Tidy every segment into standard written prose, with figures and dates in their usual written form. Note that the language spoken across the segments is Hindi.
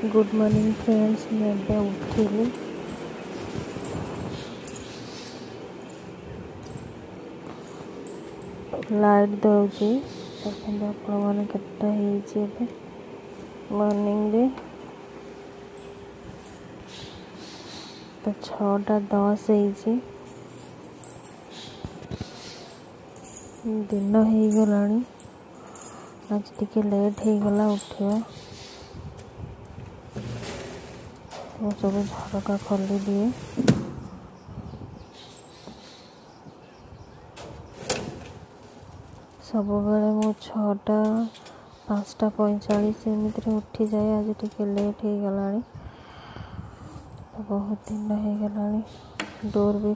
Good morning friends. मैं उठिली लाइट दौची देखते आपण मैंने केटा मॉर्निंग रे तो 6:10 दिन हो गला। आज टिके लेट हो गला उठा। वो सब झरका खोली दिए। सब बेले मु 6टा 5:45 एमती उठी जाए। आज टिके लेट हो गला। तो बहुत दिन हो गला। डोर भी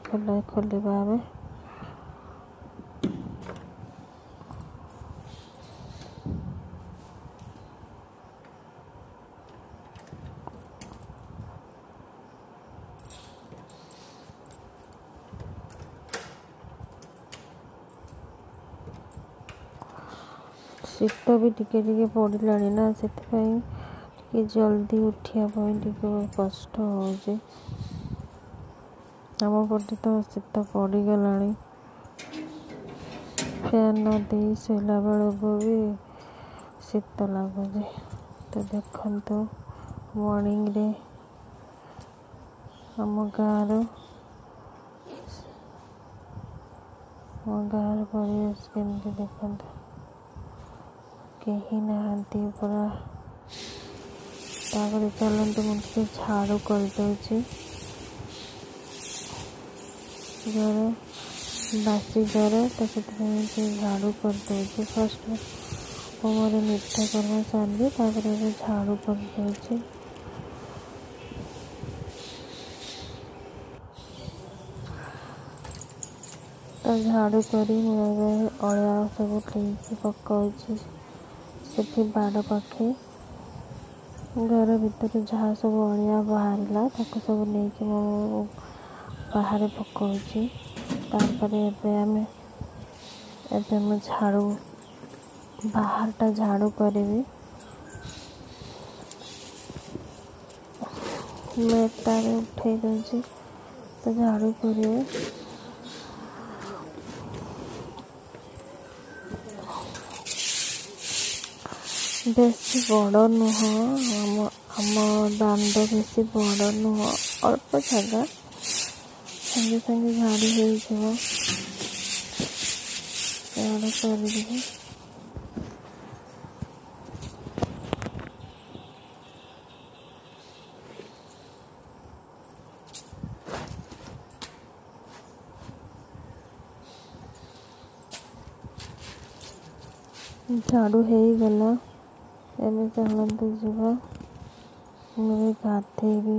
खोलिबा आवे। शीत भी टिके टिके पड़ला ना से जल्दी उठा कष्ट हो। आम पटे तो शीत पड़गला। फैन न दे शोला बेलू भी शीत लगुच। तो देखो मॉर्निंग रे आम गाँव परिवेश केमती देखो। कहीं नहांती पूरा। तापर चलते मुझे झाड़ू करदे। घर बासी घर तो से झाड़ू करदे। फर्स्ट मोर नित्य कर्म सारी झाड़ू करदे। तो झाड़ू करी अलिया सब पकाऊँ से बाड़ पाखे घर भीतर जहाँ सब अलिया बाहर सब नहीं बाहर पकाऊँ। एवं झाड़ू बाहरटा झाड़ू करी। मेटा उठे दूसरी तो झाड़ू करें। बेसी बड़ नुह आम दांड बेसी बड़ नुह अल्प जगह संगे संगे झाड़ी हो कर झाड़ू हो गला। एवं चलते जावा मुझे गाधेबी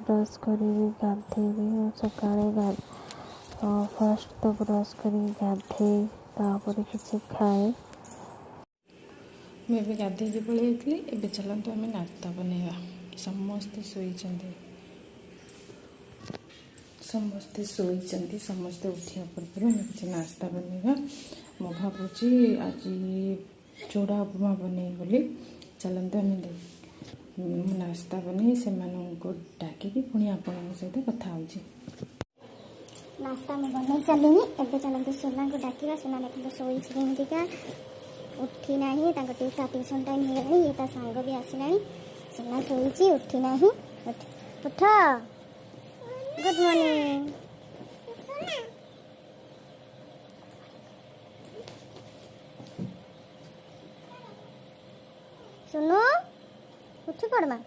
ब्रश करी गाधेबी। सकाଳେ फर्स्ट तो ब्रश करी गाधे तापर किसी खाए। मुझे गाधे पलि जाती। एवं चलते आम नाश्ता बनवा। समस्ते शोचती समस्ते उठा पूर्व किसी नाश्ता बनवा। मु भावुँ आज चूड़ा उपमा बने बोली। चलते आम नाश्ता बन से डाकिकी पुणी आपण सहित कथा हो। नाश्ता में बन सारे। एवं चलते सोना को डाक। सोना देखते शोका उठी ना ट्यूशन टाइम हो गला। ये सांग भी आसला। सोना शोची उठी ना। उठ गुड मॉर्निंग। सुनो उठी पड़मा।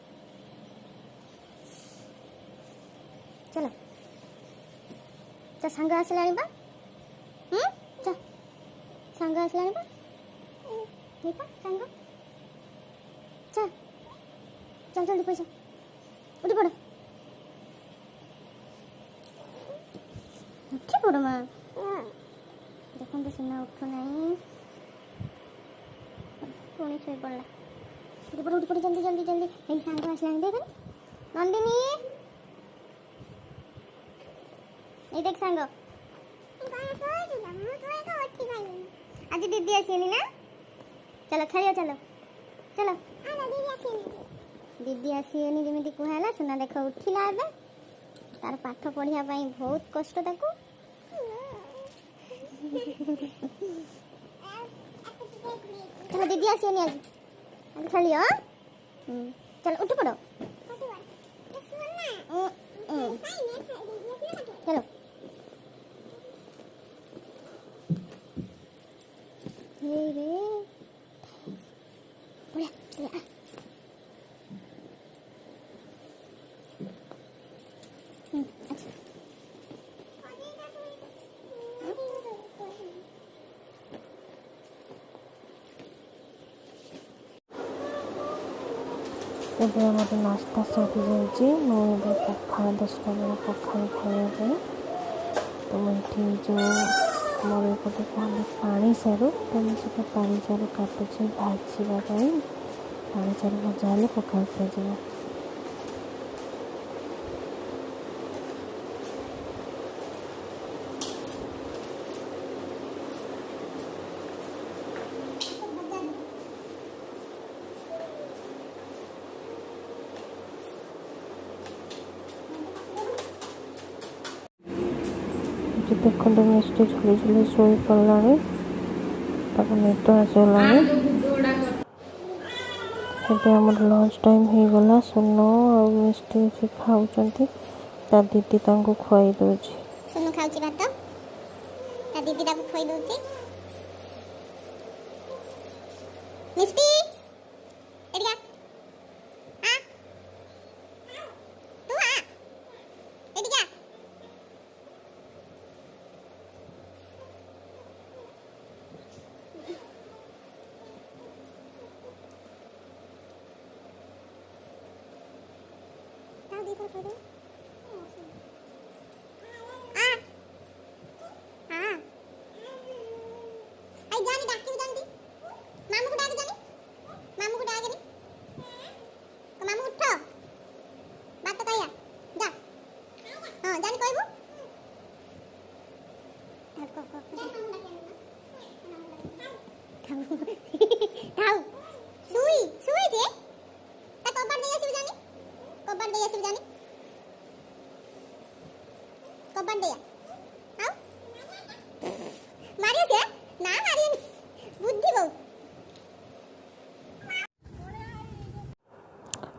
चलो सांग आसला। सांग आसला सांग चल चल जल्दी पैसा उठी पड़। उठी पड़ माँ। देखो तो सुना उठू ना पुणी शो पड़ा। उठी पड़ जल्दी जल्दी जल्दी। नहीं सांग आसला देख नंदिनी ये देख सांग। आज दीदी आसनी ना। चलो खेलियो चलो चलो दीदी आसीनी जमी कहला सुना देख उठिला एबे तार पाठ पढ़िया बहुत कष्ट ताकू चलो दीदी आसीनी आज आज खेलियो चलो उठ पड़ो चलो ये रे बोला बोला अच्छा ଏବେ ଆମର ନାସ୍ତା ସରିଯାଇଛି ମୁଁ ଏବେ ପଖାଳ 10ଟା ବେଳେ ପଖାଳ ଖାଇବା ପାଇଁ ତ ମୁଁ ଏଠି ଯେଉଁ ମୋର ଏପଟେ କୁହନ୍ତି ପାଣି ସାରୁ ତ ମୁଁ ସେଟା ପାଣି ସାରୁ କାଟୁଛି ଭାଜିବା ପାଇଁ ପାଣି ସାରୁ ଭଜା ହେଲେ ପଖାଳ ଖିଆଯିବ। ଦେଖନ୍ତୁ ମିଷ୍ଟି ଝୁଲି ଝୁଲି ଶୋଇ ପଡ଼ିଲାଣି ତାକୁ ନିଦ ଆସିଗଲାଣି। ଏବେ ଆମର ଲଞ୍ଚ ଟାଇମ୍ ହେଇଗଲା ସୁନ ଆଉ ମିଷ୍ଟି ସେ ଖାଉଛନ୍ତି ତା ଦିଦି ତାଙ୍କୁ ଖୁଆଇ ଦେଉଛି। सुनु खाउची भात ता दीदी ताकू खोई दउची मिस्टी एडिया आ तू आ एडिया ताऊ दी खोई दो थाउ सुई सुई जे ता कबाड़ दे आसी जानी कबाड़ दे आसी जानी कबाड़ दे आउ मारियो से ना मारियो बुद्धि बहु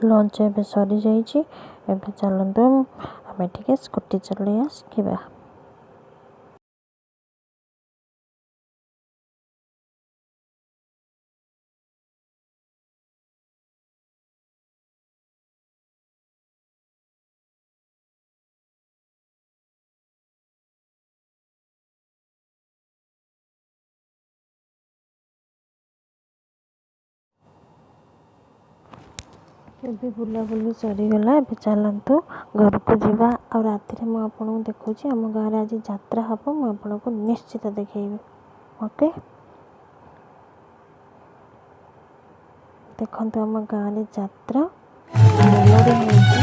ଲଞ୍ଚ ଏବେ ସରିଯାଇଛି। ଏବେ ଚାଲନ୍ତୁ ଆମେ ଟିକେ ସ୍କୁଟି ଚଲେଇବା ଶିଖିବା। ଏବେ ବୁଲାବୁଲି ସରିଗଲା। ଏବେ ଚାଲନ୍ତୁ ଘରକୁ ଯିବା। ଆଉ ରାତିରେ ମୁଁ ଆପଣଙ୍କୁ ଦେଖାଉଛି ଆମ ଗାଁରେ ଆଜି ଯାତ୍ରା ହେବ ମୁଁ ଆପଣଙ୍କୁ ନିଶ୍ଚିତ ଦେଖେଇବି। ଓକେ ଦେଖନ୍ତୁ ଆମ ଗାଁରେ ଯାତ୍ରା ମେଲୋଡ଼ି ହେଉଛି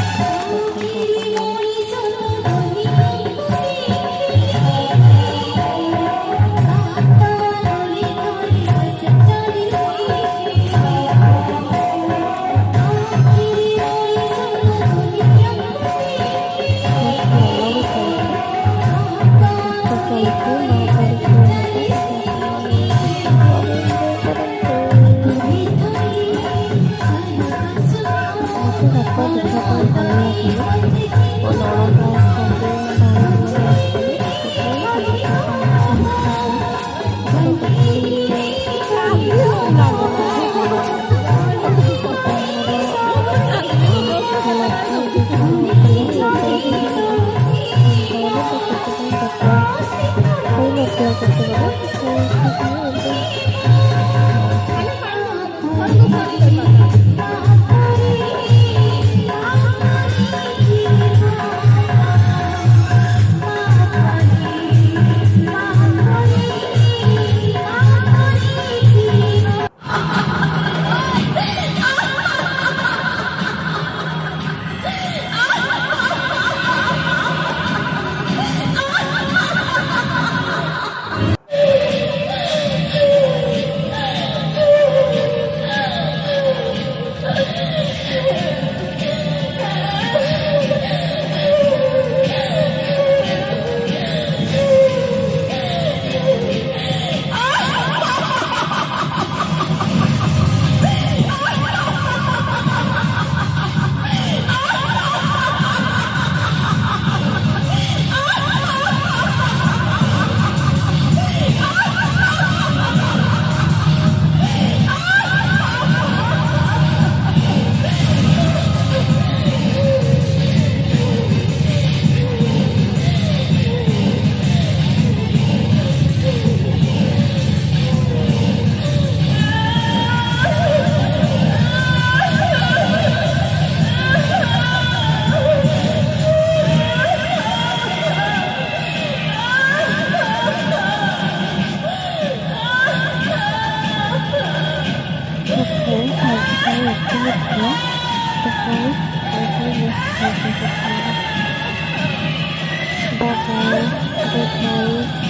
ଦେଖନ୍ତୁ बाय बाय, गुड नाइट।